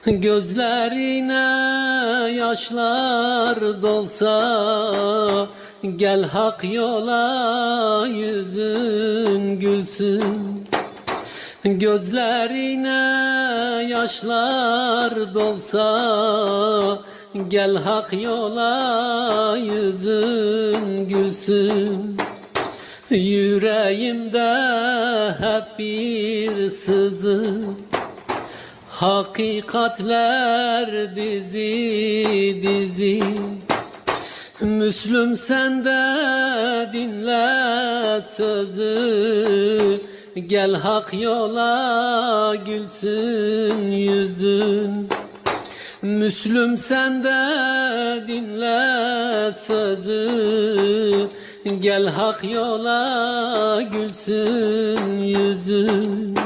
Gözlerine yaşlar dolsa, gel hak yola yüzün gülsün. Gözlerine yaşlar dolsa, gel hak yola yüzün gülsün. Yüreğimde hep bir sızı, hakikatler dizi dizi. Müslüm sen de dinle sözü, gel hak yola gülsün yüzün. Müslüm sen de dinle sözü, gel hak yola gülsün yüzün.